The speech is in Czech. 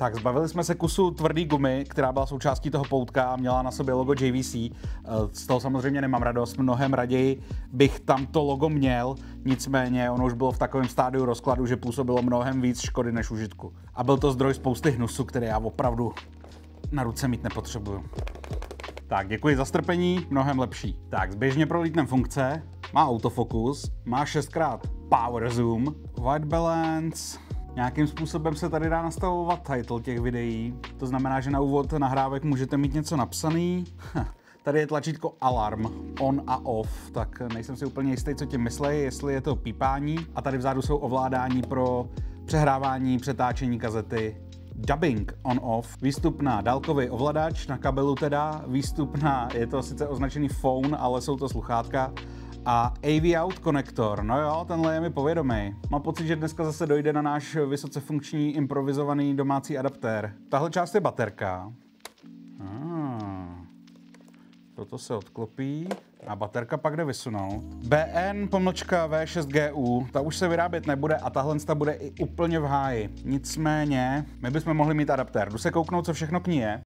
Tak zbavili jsme se kusu tvrdý gumy, která byla součástí toho poutka a měla na sobě logo JVC. Z toho samozřejmě nemám radost, mnohem raději bych tam to logo měl, nicméně ono už bylo v takovém stádiu rozkladu, že působilo mnohem víc škody než užitku. A byl to zdroj spousty hnusu, který já opravdu na ruce mít nepotřebuju. Tak, děkuji za strpení, mnohem lepší. Tak, zběžně prolítnem funkce, má autofokus, má 6x power zoom, white balance. Nějakým způsobem se tady dá nastavovat title těch videí. To znamená, že na úvod nahrávek můžete mít něco napsaný. Tady je tlačítko alarm, on a off, tak nejsem si úplně jistý, co tím myslí, jestli je to pípání. A tady vzadu jsou ovládání pro přehrávání, přetáčení kazety. Dubbing on-off, výstup na dálkový ovladač, na kabelu teda, výstup na, je to sice označený phone, ale jsou to sluchátka. A AV out konektor, no jo, tenhle je mi povědomý. Mám pocit, že dneska zase dojde na náš vysoce funkční improvizovaný domácí adaptér. Tahle část je baterka. Toto se odklopí a baterka pak jde vysunout. BN-V6GU, ta už se vyrábět nebude a tahle bude i úplně v háji. Nicméně, my bychom mohli mít adaptér. Jdu se kouknout, co všechno k ní je.